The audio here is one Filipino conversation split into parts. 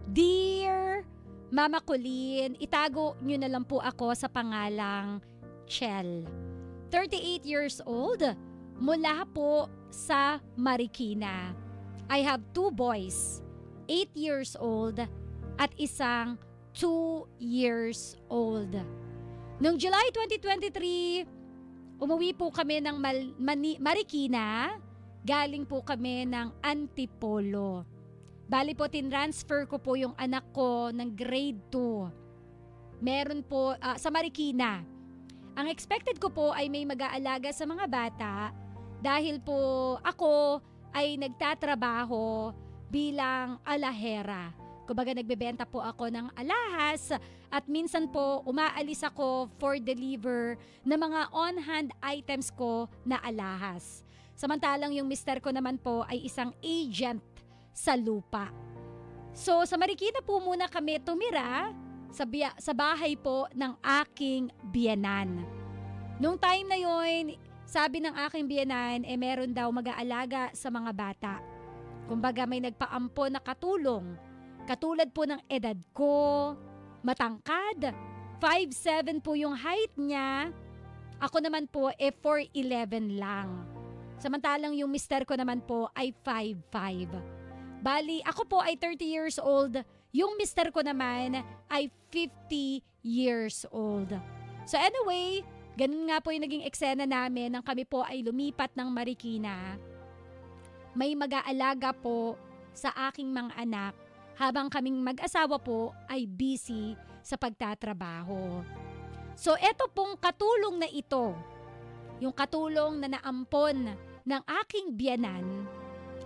Dear Mama Colleen, itago nyo na lang po ako sa pangalang Chel. 38 years old, mula po sa Marikina. I have 2 boys, 8 years old at isang 2 years old. Noong July 2023, umuwi po kami ng Marikina, galing po kami ng Antipolo. Bali po, tinransfer ko po yung anak ko ng grade 2. Meron po sa Marikina. Ang expected ko po ay may mag-aalaga sa mga bata dahil po ako ay nagtatrabaho bilang alahera. Kumbaga nagbebenta po ako ng alahas at minsan po umaalis ako for deliver ng mga on-hand items ko na alahas. Samantalang yung mister ko naman po ay isang agent sa lupa. So sa Marikina po muna kami tumira sa bahay po ng aking biyenan. Nung time na yon, sabi ng aking biyenan meron daw mag-aalaga sa mga bata. Kumbaga may nagpaampo na katulong. Katulad po ng edad ko, matangkad, 5'7" po yung height niya. Ako naman po 4'11" lang. Samantalang yung mister ko naman po ay 5'5". Bali, ako po ay 30 years old. Yung mister ko naman ay 50 years old. So anyway, ganun nga po yung naging eksena namin nang kami po ay lumipat ng Marikina. May mag-aalaga po sa aking mga anak habang kaming mag-asawa po ay busy sa pagtatrabaho. So eto pong katulong na ito, yung katulong na naampon ng aking biyanan,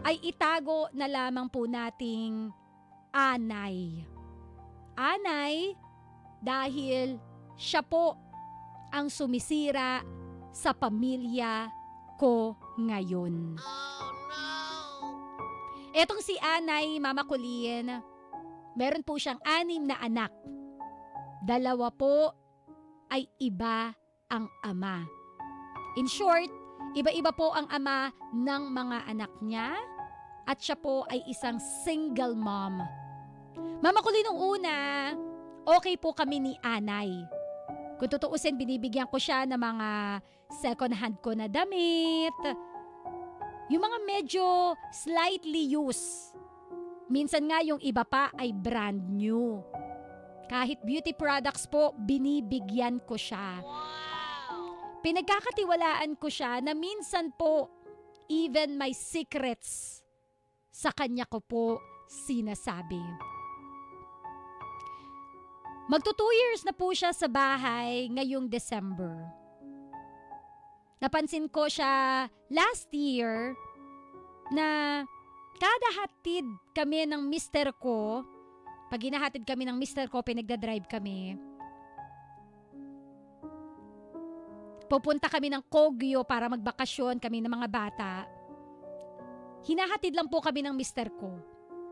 ay itago na lamang po nating Anay. Anay dahil siya po ang sumisira sa pamilya ko ngayon. Oh no! Etong si Anay, Mama Colleen, meron po siyang 6 na anak. 2 po ay iba ang ama. In short, iba-iba po ang ama ng mga anak niya at siya po ay isang single mom. Mama Colleen, nung una, okay po kami ni Anay. Kung tutuusin, binibigyan ko siya ng mga second hand ko na damit. Yung mga medyo slightly used. Minsan nga yung iba pa ay brand new. Kahit beauty products po, binibigyan ko siya. Pinagkakatiwalaan ko siya na minsan po, even my secrets, sa kanya ko po sinasabi. Magto 2 years na po siya sa bahay ngayong December. Napansin ko siya last year na kada hatid kami ng mister ko, pag hinahatid kami ng mister ko, pinagdadrive kami, pupunta kami ng Kogyo para magbakasyon kami ng mga bata. Hinahatid lang po kami ng mister ko.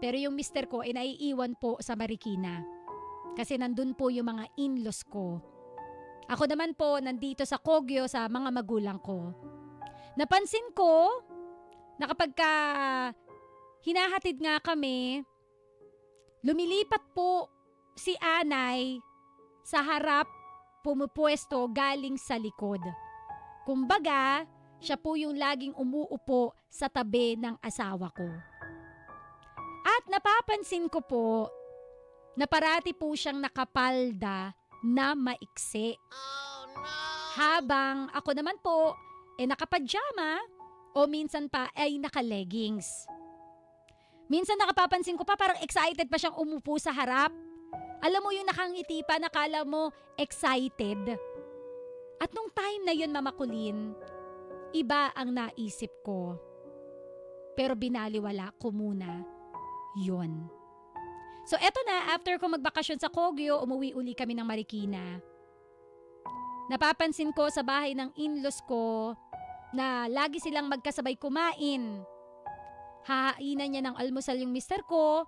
Pero yung mister ko ay naiiwan po sa Marikina. Kasi nandun po yung mga in-laws ko. Ako naman po nandito sa Kogyo sa mga magulang ko. Napansin ko na kapag hinahatid nga kami, lumilipat po si Anay sa harap, pumupwesto galing sa likod. Kumbaga, siya po yung laging umuupo sa tabi ng asawa ko. At napapansin ko po na parati po siyang nakapalda na maiksi. Oh, no! Habang ako naman po nakapajama o minsan pa ay naka-leggings. Minsan nakapapansin ko pa parang excited pa siyang umupo sa harap. Alam mo yung nakangiti pa, nakala mo excited. At nung time na yun, Mama Colleen, iba ang naisip ko. Pero binaliwala ko muna yun. So eto na, after ko magbakasyon sa Kogyo, umuwi uli kami ng Marikina. Napapansin ko sa bahay ng in-laws ko na lagi silang magkasabay kumain. Hahainan niya ng almusal yung mister ko,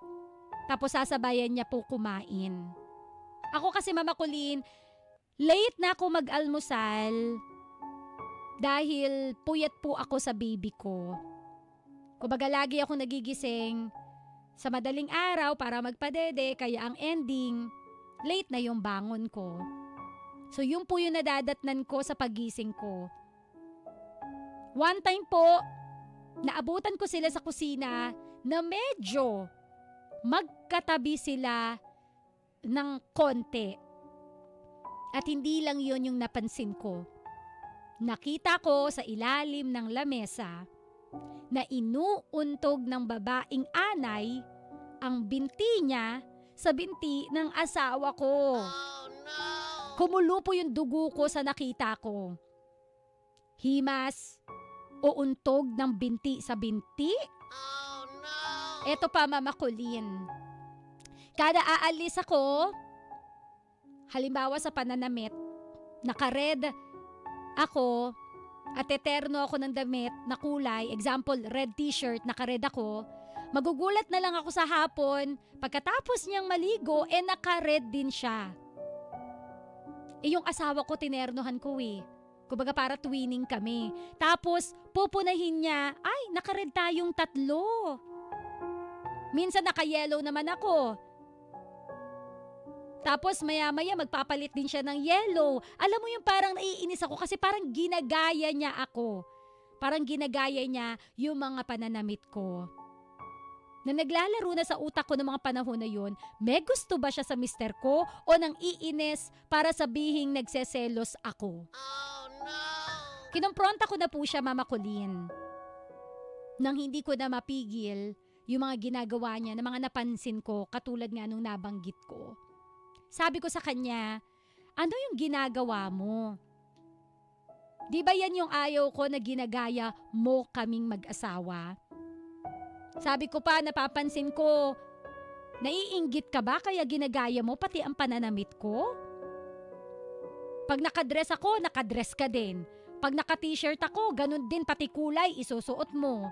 tapos sasabayan niya po kumain. Ako kasi, Mama Colleen, late na ako mag-almusal dahil puyat po ako sa baby ko. Kumbaga lagi ako nagigising sa madaling araw para magpadede, kaya ang ending, late na yung bangon ko. So yun po yung nadadatnan ko sa pagising ko. One time po, naabutan ko sila sa kusina na medyo magkatabi sila ng konti. At hindi lang yun yung napansin ko. Nakita ko sa ilalim ng lamesa na inuuntog ng babaeng anay ang binti niya sa binti ng asawa ko. Oh, no! Kumulo po yung dugo ko sa nakita ko. Himas o untog ng binti sa binti? Oh, no! Eto pa, Mama Colleen. Kada aalis ako, halimbawa sa pananamit, naka-red ako at eterno ako ng damit na kulay, example, red t-shirt, naka-red ako, magugulat na lang ako sa hapon, pagkatapos niyang maligo, naka-red din siya. Yung asawa ko, tinernohan ko Kumbaga para twinning kami. Tapos, pupunahin niya, ay, naka-red tayong tatlo. Minsan naka-yellow naman ako. Tapos maya-maya magpapalit din siya ng yellow. Alam mo yung parang naiinis ako kasi parang ginagaya niya ako. Parang ginagaya niya yung mga pananamit ko. Na naglalaro na sa utak ko ng mga panahon na yun, may gusto ba siya sa mister ko o nang iinis para sabihing nagseselos ako? Oh, no! Kinompronta ko na po siya, Mama Colleen. Nang hindi ko na mapigil yung mga ginagawa niya na mga napansin ko katulad nga nung nabanggit ko. Sabi ko sa kanya, ano yung ginagawa mo? Di ba yan yung ayaw ko na ginagaya mo kaming mag-asawa? Sabi ko pa, napapansin ko, naiinggit ka ba kaya ginagaya mo pati ang pananamit ko? Pag nakadress ako, nakadress ka din. Pag naka-t-shirt ako, ganun din pati kulay, isusuot mo.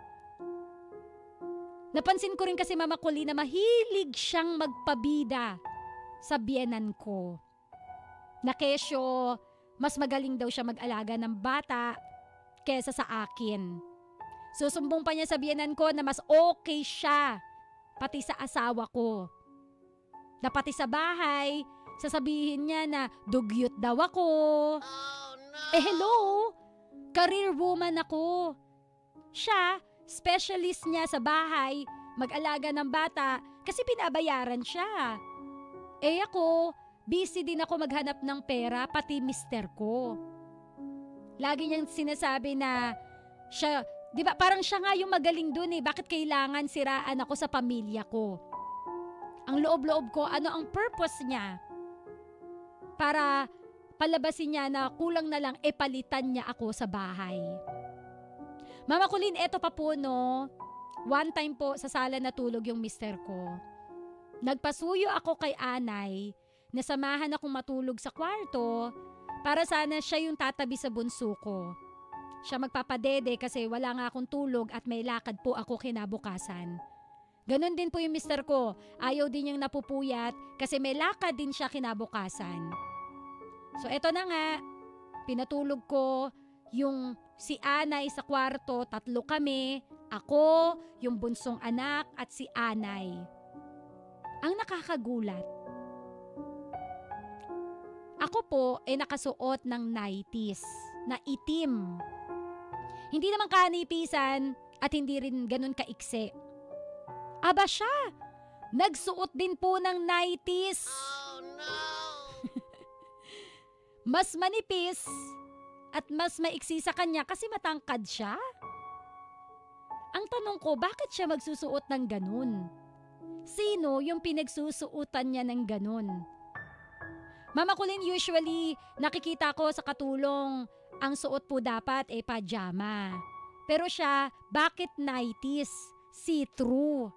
Napansin ko rin kasi, Mama Colleen, na mahilig siyang magpabida sa biyenan ko. Na kesyo, mas magaling daw siya mag-alaga ng bata kesa sa akin. Susumbong pa niya sa biyenan ko na mas okay siya pati sa asawa ko. Na pati sa bahay, sasabihin niya na dugyot daw ako. Oh, no! Hello! Career woman ako. Siya, specialist niya sa bahay, mag-alaga ng bata kasi pinabayaran siya. Ako, busy din ako maghanap ng pera, pati mister ko. Lagi niyang sinasabi na siya, di ba parang siya nga yung magaling dun bakit kailangan siraan ako sa pamilya ko? Ang loob-loob ko, ano ang purpose niya? Para palabasin niya na kulang na lang palitan niya ako sa bahay. Mama Colleen, eto pa po one time po sa sala natulog yung mister ko. Nagpasuyo ako kay Anay na samahan akong matulog sa kwarto para sana siya yung tatabi sa bunso ko. Siya magpapadede kasi wala nga akong tulog at may lakad po ako kinabukasan. Ganon din po yung mister ko. Ayaw din niyang napupuyat kasi may lakad din siya kinabukasan. So eto na nga, pinatulog ko yung si Anay sa kwarto, 3 kami, ako, yung bunsong anak at si Anay. Ang nakakagulat, ako po nakasuot ng nighties na itim. Hindi naman kanipisan at hindi rin ganun kaiksi. Aba siya, nagsuot din po ng nighties. Oh no! Mas manipis at mas maiksi sa kanya kasi matangkad siya. Ang tanong ko, bakit siya magsusuot ng ganun? Sino yung pinagsusuotan niya ng ganun? Mama Colleen, usually nakikita ko sa katulong ang suot po dapat pajama. Pero siya, bakit nighties? See-through.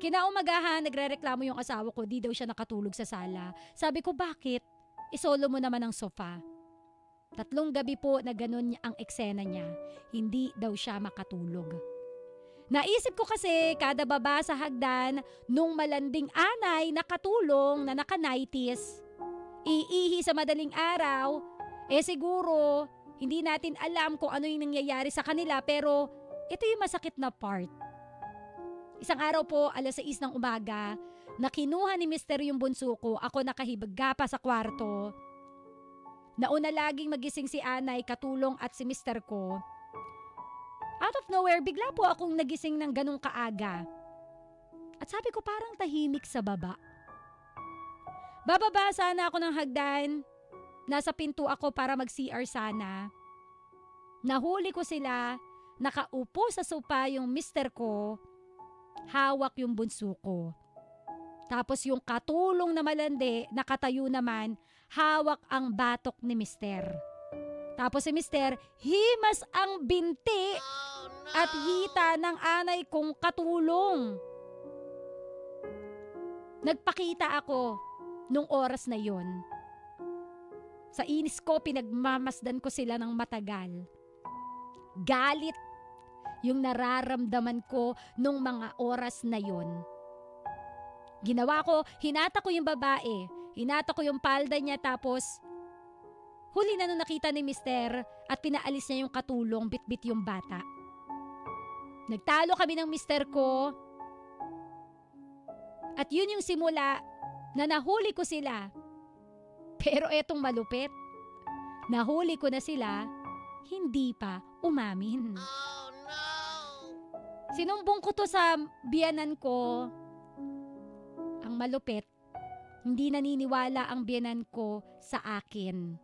Kinaumagahan, nagrereklamo yung asawa ko, di daw siya nakatulog sa sala. Sabi ko, bakit? Isolo mo naman ang sofa. 3 gabi po na ganun ang eksena niya. Hindi daw siya makatulog. Naisip ko kasi kada baba sa hagdan nung malanding Anay nakatulong na naka-nighties, iihi sa madaling araw, siguro hindi natin alam kung ano yung nangyayari sa kanila pero ito yung masakit na part. Isang araw po, 6:00 ng umaga, na kinuha ni Mister yung bunso ko, ako nakahibagga pa sa kwarto. Nauna laging magising si Anay, katulong at si Mister ko. Out of nowhere, bigla po akong nagising ng ganong kaaga. At sabi ko parang tahimik sa baba. Bababa sana ako ng hagdan. Nasa pinto ako para mag-CR sana. Nahuli ko sila, nakaupo sa sopa yung Mister ko, hawak yung bunso ko. Tapos yung katulong na malandi, nakatayo naman, hawak ang batok ni Mister. Tapos si Mister, himas ang binti at hita ng anay kong katulong. Nagpakita ako nung oras na yon. Sa inis ko, pinagmamasdan ko sila ng matagal. Galit yung nararamdaman ko nung mga oras na yon. Ginawa ko, hinata ko yung babae, hinata ko yung palda niya, tapos huli na nung nakita ni Mister at pinaalis niya yung katulong, bitbit yung bata. Nagtalo kami ng Mister ko at yun yung simula na nahuli ko sila. Pero etong malupit, nahuli ko na sila, hindi pa umamin. Oh, no! Sinumbong ko to sa biyanan ko. Ang malupit, hindi naniniwala ang biyanan ko sa akin.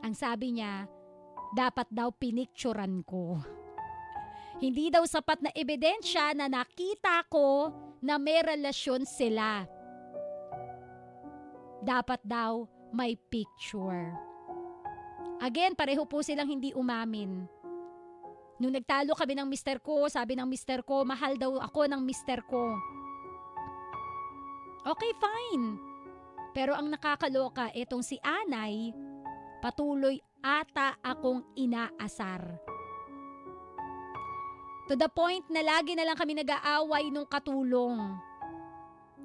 Ang sabi niya, dapat daw pinicturan ko. Hindi daw sapat na ebidensya na nakita ko na may relasyon sila. Dapat daw may picture. Again, pareho po silang hindi umamin. Nung nagtalo kami ng Mister ko, sabi ng Mister ko, mahal daw ako ng Mister ko. Okay, fine. Pero ang nakakaloka, etong si Anay, patuloy ata akong inaasar. To the point na lagi na lang kami nag-aaway nung katulong.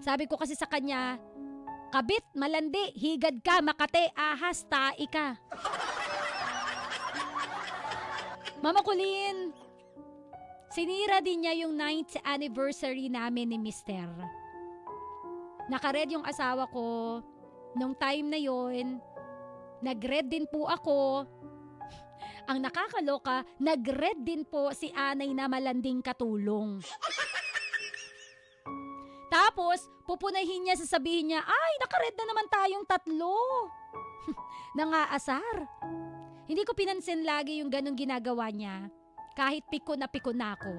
Sabi ko kasi sa kanya, kabit, malandi, higad ka, makate, ahas, tai ka. Mama Kulin, sinira din niya yung 9th anniversary namin ni Mister. Nakared yung asawa ko. Nung time na yon, nag-red din po ako. Ang nakakaloka, nag-red din po si Anay na malanding katulong. Tapos, pupunahin niya, sasabihin niya, ay, naka-red na naman tayong tatlo. Nangaasar. Hindi ko pinansin lagi yung ganong ginagawa niya. Kahit piko na ako.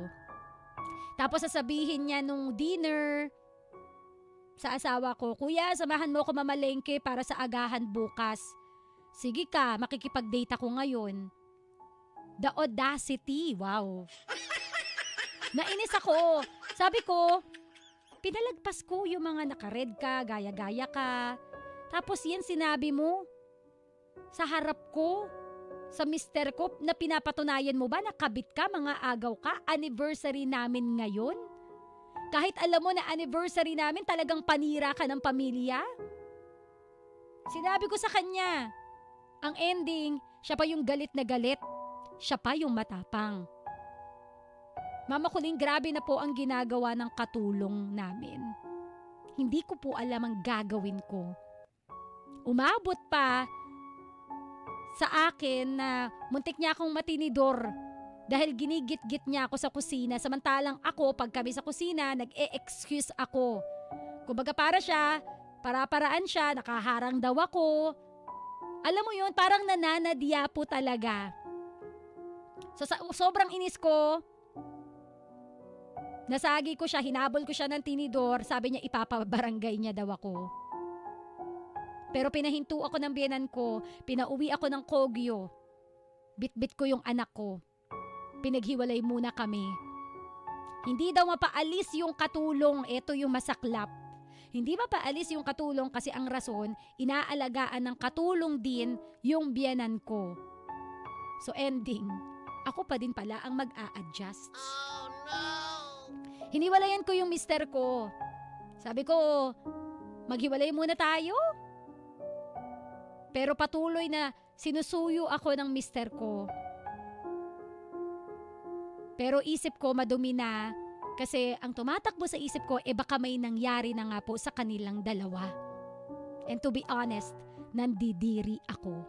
Tapos sasabihin niya nung dinner sa asawa ko, Kuya, samahan mo ko mamalengke para sa agahan bukas. Sige ka, makikipag-date ako ngayon. The audacity, wow. Nainis ako. Sabi ko, pinalagpas ko yung mga naka-red ka, gaya-gaya ka. Tapos yan sinabi mo sa harap ko, sa Mister ko, na pinapatunayan mo ba na kabit ka, mga agaw ka, anniversary namin ngayon? Kahit alam mo na anniversary namin, talagang panira ka ng pamilya? Sinabi ko sa kanya, ang ending, siya pa yung galit na galit. Siya pa yung matapang. Mama Kulin, grabe na po ang ginagawa ng katulong namin. Hindi ko po alam ang gagawin ko. Umabot pa sa akin na muntik niya akong matinidor dahil ginigit-git niya ako sa kusina, samantalang ako, pag kami sa kusina, nag-e-excuse ako. Kumbaga para siya, para-paraan siya, nakaharang daw ako. Alam mo yun, parang nananadya po talaga. So sobrang inis ko, nasagi ko siya, hinabol ko siya ng tinidor, sabi niya ipapabarangay niya daw ako. Pero pinahinto ako ng biyenan ko, pinauwi ako ng Kogyo. Bit-bit ko yung anak ko. Pinaghiwalay muna kami. Hindi daw mapaalis yung katulong, ito yung masaklap. Hindi mapaalis yung katulong kasi ang rason, inaalagaan ng katulong din yung biyenan ko. So ending, ako pa din pala ang mag-a-adjust. Oh no! Hiniwalayan ko yung Mister ko. Sabi ko, maghiwalay muna tayo. Pero patuloy na sinusuyo ako ng Mister ko. Pero isip ko madumi na, Kasi ang tumatakbo sa isip ko, baka may nangyari na nga po sa kanilang dalawa. And to be honest, nandidiri ako.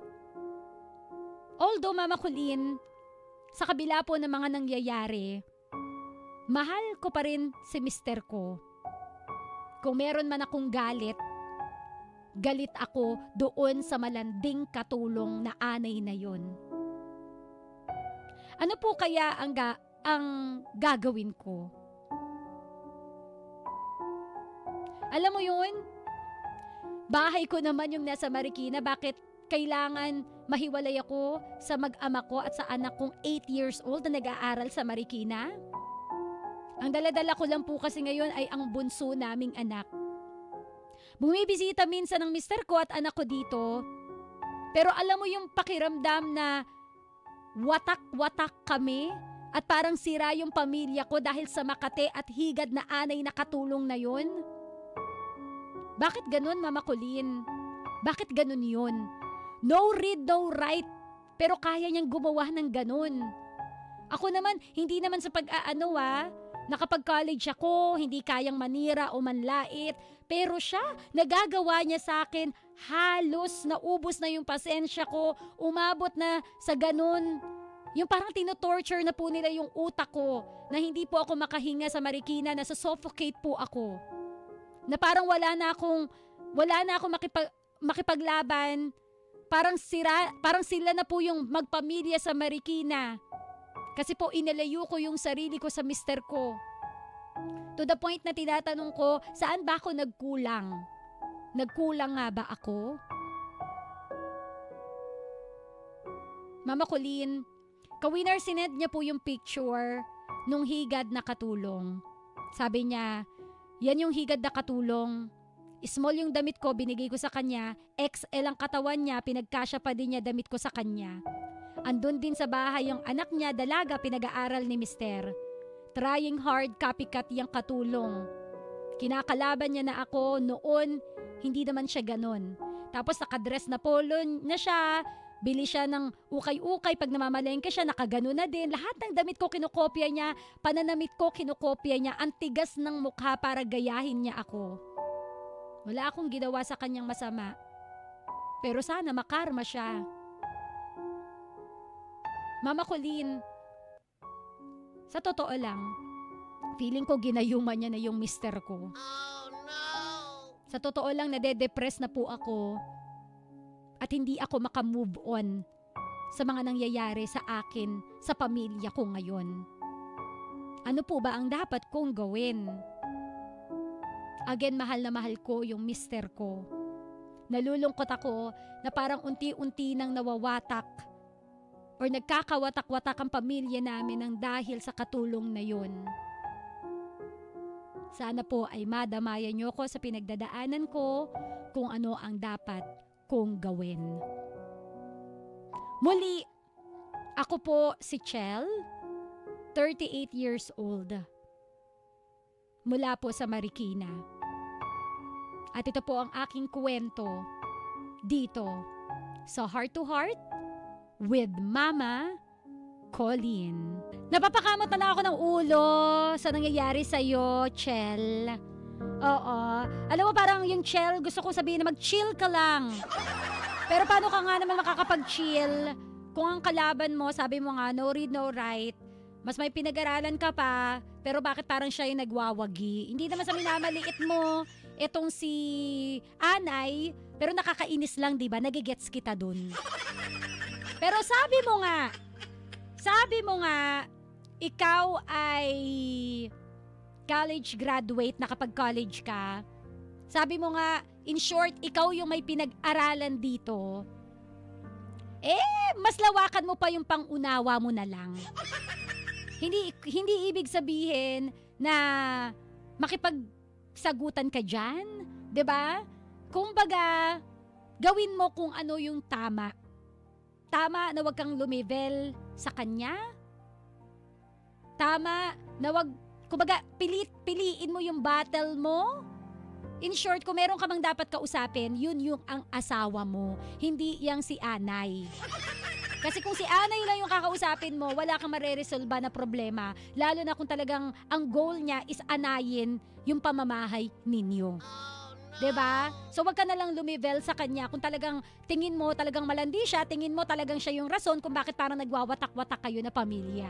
Although Mama Colleen, sa kabila po ng mga nangyayari, mahal ko pa rin si mister ko. Kung meron man akong galit, galit ako doon sa malanding katulong na anay na yon. Ano po kaya ang gagawin ko? Alam mo yun? Bahay ko naman yung nasa Marikina. Bakit kailangan mahiwalay ako sa mag-ama ko at sa anak kong 8 years old na nag-aaral sa Marikina? Ang daladala ko lang po kasi ngayon ay ang bunso naming anak. Bumibisita minsan ng mister ko at anak ko dito. Pero alam mo yung pakiramdam na watak-watak kami at parang sira yung pamilya ko dahil sa makate at higad na anay na katulong na yun? Bakit ganun, Mama Colleen? Bakit ganun yun? No read, no write. Pero kaya niyang gumawa ng ganun. Ako naman, hindi naman sa pag-aano nakapag-college ako, hindi kayang manira o manlait. Pero siya, nagagawa niya sa akin, halos naubos na yung pasensya ko, umabot na sa ganun. Yung parang tinotorture na po nila yung utak ko, na hindi po ako makahinga sa Marikina, na suffocate po ako. Na parang wala na akong makipaglaban. Parang sila na po yung magpamilya sa Marikina. Kasi po inalayo ko yung sarili ko sa mister ko. To the point na tinatanong ko, saan ba ako nagkulang? Nagkulang nga ba ako? Mama Colleen, kawinner sinend niya po yung picture nung higad na katulong. Sabi niya, yan yung higad na katulong. Small yung damit ko, binigay ko sa kanya. XL ang katawan niya, pinagkasya pa din niya damit ko sa kanya. Andun din sa bahay yung anak niya, dalaga, pinag-aaral ni mister. Trying hard, copycat yung katulong. Kinakalaban niya na ako noon, hindi naman siya ganon. Tapos nakadress na polo na siya, bili siya ng ukay-ukay, pag namamalengke siya, nakagano na din. Lahat ng damit ko kinokopya niya, pananamit ko kinokopya niya, ang tigas ng mukha para gayahin niya ako. Wala akong ginawa sa kanyang masama. Pero sana makarma siya. Mama Colleen, sa totoo lang, feeling ko ginayuman niya na yung mister ko. Oh, no! Sa totoo lang, nade-depress na po ako at hindi ako makamove on sa mga nangyayari sa akin, sa pamilya ko ngayon. Ano po ba ang dapat kong gawin? Again, mahal na mahal ko yung mister ko. Nalulungkot ako na parang unti-unti nang nawawatak or nagkakawatak-watak ang pamilya namin ng dahil sa katulong na yun. Sana po ay madamayan niyo ko sa pinagdadaanan ko kung ano ang dapat kong gawin. Muli, ako po si Chel, 38 years old. Mula po sa Marikina. At ito po ang aking kwento dito sa Heart to Heart with Mama Colleen. Napapakamot na lang ako ng ulo sa nangyayari sa'yo, Chel. Oo. Alam mo, parang yung Chel, gusto ko sabihin na mag-chill ka lang. Pero paano ka nga naman makakapag-chill kung ang kalaban mo, sabi mo nga, no read, no write, mas may pinag-aralan ka pa, pero bakit parang siya yung nagwawagi? Hindi naman sa minamaliit mo etong si Anay, pero nakakainis lang, di ba? Nagigets kita dun. Pero sabi mo nga, ikaw ay college graduate, nakapag-college ka. Sabi mo nga, in short, ikaw yung may pinag-aralan dito. Mas lawakan mo pa yung pang-unawa mo na lang. Hindi ibig sabihin na makipagsagutan ka dyan, 'di ba? Kumbaga, gawin mo kung ano yung tama. Tama na wag kang lumivel sa kanya. Tama na wag, kumbaga, piliin mo yung battle mo. In short, kung meron ka mang dapat kausapin, yun yung ang asawa mo, hindi yang si Anay. Kasi kung si Anay lang yung kakausapin mo, wala kang mareresolba na problema. Lalo na kung talagang ang goal niya is anayin yung pamamahay ninyo. 'Di ba? So wag ka na lang lumivel sa kanya kung talagang tingin mo talagang malandi siya, tingin mo talagang siya yung rason kung bakit parang nagwawatak-watak kayo na pamilya.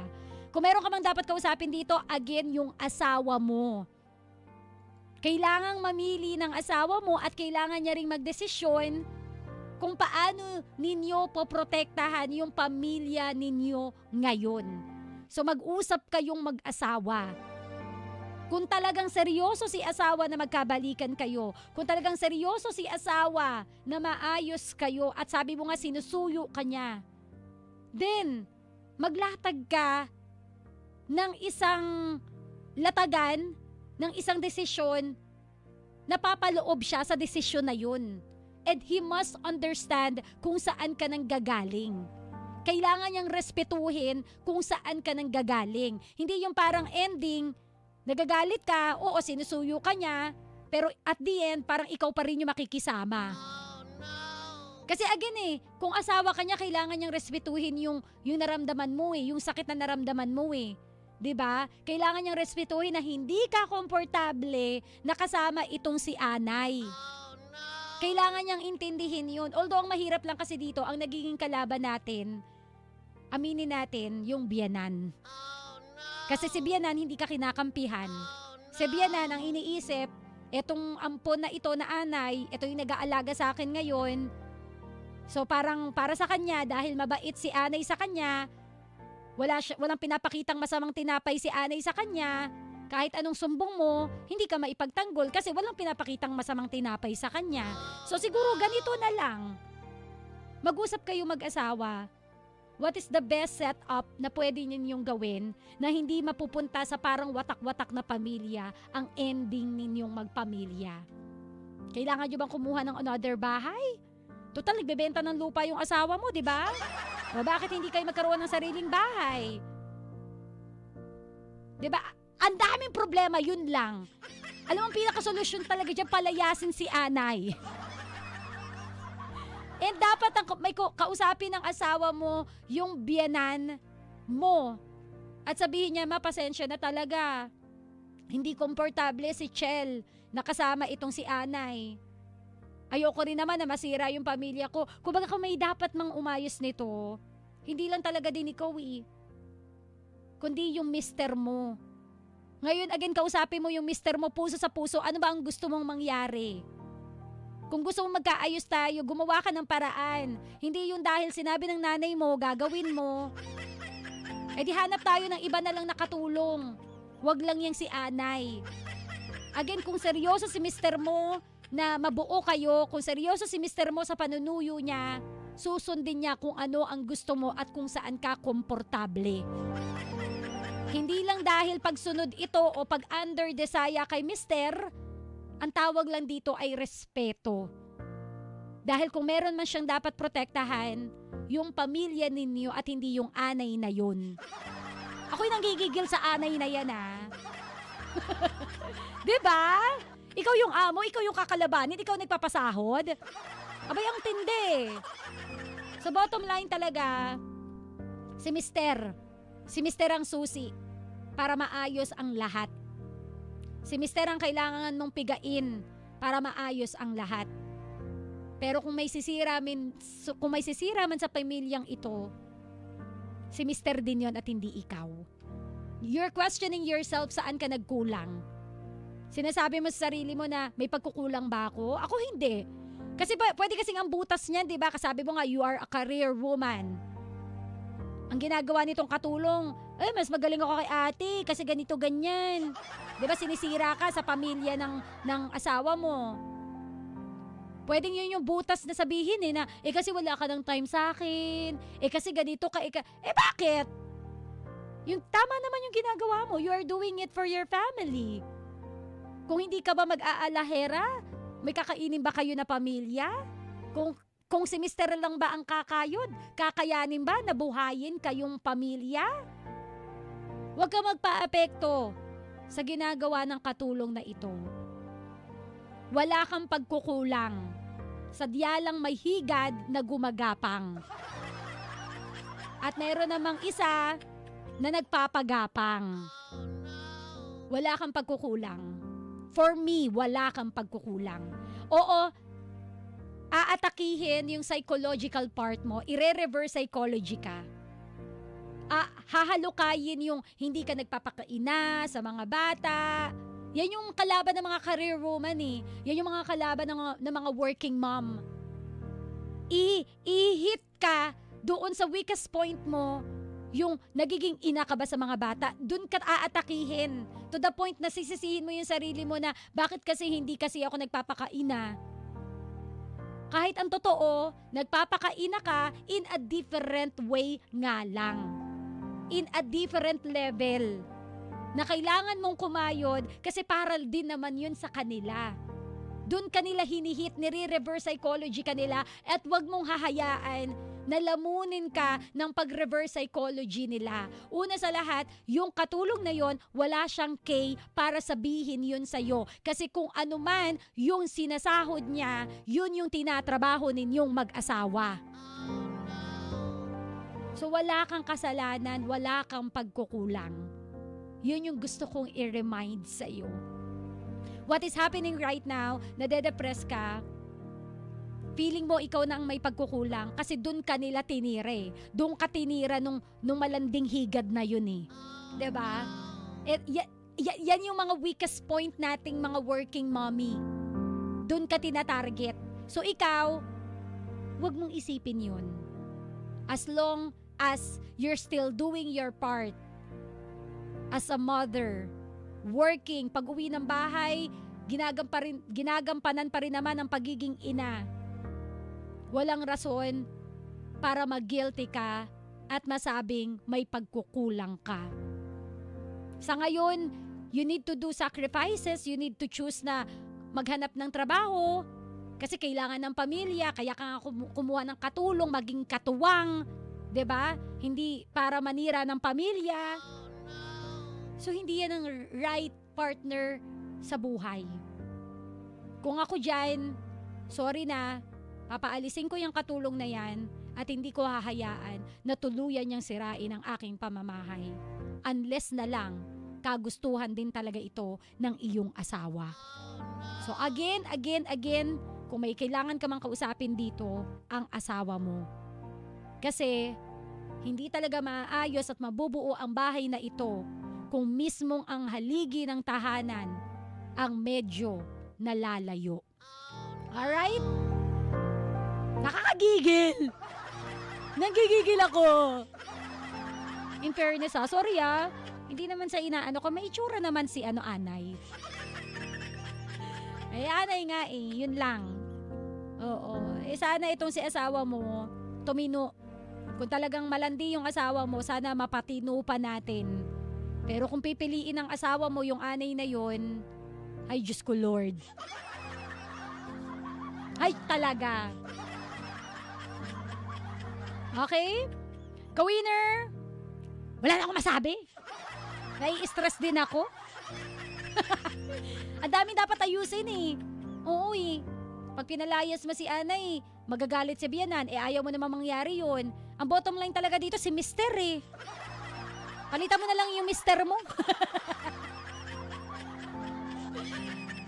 Kung meron ka mang dapat kausapin dito, again, yung asawa mo. Kailangang mamili ng asawa mo at kailangan niya ring magdesisyon kung paano ninyo poprotektahan yung pamilya ninyo ngayon. So mag-usap kayong mag-asawa. Kung talagang seryoso si asawa na magkabalikan kayo, kung talagang seryoso si asawa na maayos kayo at sabi mo nga sinusuyo ka niya, then maglatag ka ng isang latagan, ng isang desisyon na papaloob siya sa desisyon na yun. And he must understand kung saan ka nang gagaling. Kailangan niyang respetuhin kung saan ka nang gagaling. Hindi yung parang ending, nagagalit ka, oo, sinusuyo ka niya, pero at the end, parang ikaw pa rin yung makikisama. Kasi again kung asawa ka niya, kailangan niyang respetuhin yung naramdaman mo yung sakit na naramdaman mo 'Di ba? Kailangan niyang respetuhin na hindi ka komportable na kasama itong si Anay. Kailangan niyang intindihin yun. Although ang mahirap lang kasi dito, ang nagiging kalaban natin, aminin natin, yung biyanan. Kasi si biyanan, hindi ka kinakampihan. Si biyanan, ang iniisip, etong ampon na ito na Anay, ito yung nag-aalaga sa akin ngayon. So parang para sa kanya, dahil mabait si Anay sa kanya, walang pinapakitang masamang tinapay si Anay sa kanya. Kahit anong sumbong mo, hindi ka maipagtanggol kasi walang pinapakitang masamang tinapay sa kanya. So siguro ganito na lang. Mag-usap kayo mag-asawa. What is the best setup na pwede ninyong gawin na hindi mapupunta sa parang watak-watak na pamilya ang ending ninyong magpamilya? Kailangan nyo bang kumuha ng another bahay? Total, nagbebenta ng lupa yung asawa mo, di ba? O bakit hindi kayo magkaroon ng sariling bahay? Di ba? Ang daming problema, yun lang. Alam mo, ang pinakasolusyon talaga dyan, palayasin si Anay. And dapat may kausapin ng asawa mo yung biyanan mo. At sabihin niya, pasensya na talaga. Hindi komportable si Chel na kasama itong si Anay. Ayoko rin naman na masira yung pamilya ko. Kumbaga kung may dapat mang umayos nito, hindi lang talaga din ikaw kundi yung mister mo. Ngayon, again, kausapin mo yung mister mo puso sa puso. Ano ba ang gusto mong mangyari? Kung gusto mong magkaayos tayo, gumawa ka ng paraan. Hindi yung dahil sinabi ng nanay mo, gagawin mo. Eh di hanap tayo ng iba na lang nakatulong. Wag lang yung si Anay. Again, kung seryoso si mister mo na mabuo kayo, kung seryoso si mister mo sa panunuyo niya, susundin niya kung ano ang gusto mo at kung saan ka komportable. Hindi lang dahil pagsunod ito o pag-under desaya kay mister, ang tawag lang dito ay respeto. Dahil kung meron man siyang dapat protektahan, yung pamilya ninyo at hindi yung Anay na yun. Ako'y nanggigigil sa Anay na yan Diba? Ikaw yung amo, ikaw yung kakalabanin, ikaw nagpapasahod. Abay, ang tindi. Sa bottom line talaga, si mister ang susi para maayos ang lahat. Si mister ang kailangan mong pigain para maayos ang lahat. Pero kung may sisira man sa pamilyang ito, si mister din yon at hindi ikaw. You're questioning yourself saan ka nagkulang. Sinasabi mo sa sarili mo na may pagkukulang ba ako? Ako hindi. Kasi pwede kasing ang butas niyan, di ba? Kasabi mo nga, you are a career woman. Ang ginagawa nitong katulong, mas magaling ako kay ate kasi ganito ganyan. 'Di ba sinisira ka sa pamilya ng asawa mo? Pwedeng yun yung butas na sabihin na kasi wala ka ng time sa akin. Kasi ganito ka. Bakit? Yung tama naman yung ginagawa mo. You are doing it for your family. Kung hindi ka ba mag-aalahera, may kakainin ba kayo na pamilya? Kung si mister lang ba ang kakayod, kakayanin ba na buhayin kayong pamilya? Huwag ka magpa-apekto sa ginagawa ng katulong na ito. Wala kang pagkukulang. Sadya lang may higad na gumagapang. At mayroon namang isa na nagpapagapang. Wala kang pagkukulang. For me, wala kang pagkukulang. Oo, aatakihin yung psychological part mo, ire-reverse psychology ka. Hahalukayin yung hindi ka nagpapakaina sa mga bata. Yan yung kalaban ng mga career woman eh. Yan yung mga kalaban ng mga working mom. I-hit ka doon sa weakest point mo, yung nagiging ina ka ba sa mga bata, doon ka aatakihin. To the point na sisisihin mo yung sarili mo na bakit kasi hindi kasi ako nagpapakaina. Kahit ang totoo, nagpapakaina ka in a different way nga lang. In a different level. Na kailangan mong kumayod kasi para din naman yun sa kanila. Doon kanila hinihit, nire-reverse psychology kanila at wag mong hahayaan na lamunin ka ng pag-reverse psychology nila. Una sa lahat, yung katulong na yon, wala siyang K para sabihin yun sa'yo. Kasi kung ano man yung sinasahod niya, yun yung tinatrabaho ninyong mag-asawa. So wala kang kasalanan, wala kang pagkukulang. Yun yung gusto kong i-remind sa'yo. What is happening right now, nade-depress ka, feeling mo ikaw na ang may pagkukulang kasi doon ka nila tinire. Doon ka tinira nung malanding higad na yun eh. 'Di ba? Yan yung mga weakest point nating mga working mommy. Doon ka tinatarget. So ikaw, wag mong isipin yun. As long as you're still doing your part as a mother, working, pag-uwi ng bahay, ginagampanan pa rin naman ang pagiging ina. Walang rason para mag-guilty ka at masabing may pagkukulang ka. Sa ngayon, you need to do sacrifices, you need to choose na maghanap ng trabaho kasi kailangan ng pamilya, kaya ka nga kumuha ng katulong, maging katuwang, 'di ba? Hindi para manira ng pamilya. So hindi yan ang right partner sa buhay. Kung ako diyan, sorry na, papaalisin ko yung katulong na yan at hindi ko hahayaan na tuluyan niyang sirain ang aking pamamahay. Unless na lang, kagustuhan din talaga ito ng iyong asawa. So again, kung may kailangan ka mang kausapin dito, ang asawa mo. Kasi hindi talaga maayos at mabubuo ang bahay na ito kung mismong ang haligi ng tahanan ang medyo nalalayo. Alright? Nakakagigil! Nanggigigil ako! In fairness sorry hindi naman sa inaano ko, may itsura naman si Anay. Ay, Anay nga yun lang. Oo, sana itong si asawa mo, tumino. Kung talagang malandi yung asawa mo, sana mapatino pa natin. Pero kung pipiliin ng asawa mo yung Anay na yun, ay Diyos ko Lord. Ay talaga. Okay? Ka-winner! Wala na akong masabi. Nai-stress din ako. Ang dami dapat ayusin Oo Pag pinalayas mo si Anay, magagalit si Biyanan, ayaw mo naman mangyari yun. Ang bottom line talaga dito si Mister Palitan mo na lang yung Mister mo.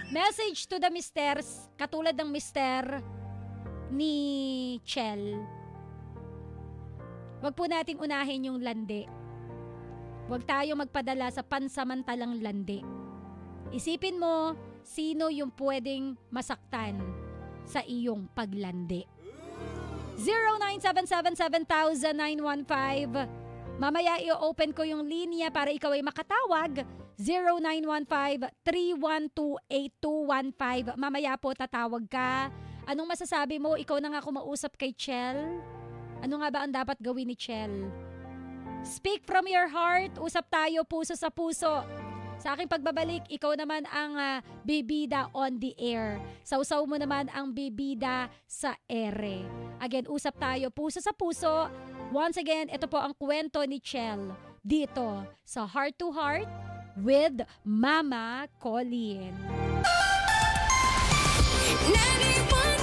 Message to the Misters, katulad ng Mister ni Chel. Wag po nating unahin yung landi. Wag tayo magpadala sa pansamantalang landi. Isipin mo, sino yung pwedeng masaktan sa iyong paglandi. 0977-7000-915. Mamaya i-open ko yung linya para ikaw ay makatawag. 0915-312-8215. Mamaya po tatawag ka. Anong masasabi mo? Ikaw na nga kumausap kay Chel. Ano nga ba ang dapat gawin ni Chel? Speak from your heart. Usap tayo puso sa puso. Sa aking pagbabalik, ikaw naman ang bibida on the air. Sausaw mo naman ang bibida sa ere. Again, usap tayo puso sa puso. Once again, ito po ang kwento ni Chel dito sa Heart to Heart with Mama Colleen. 91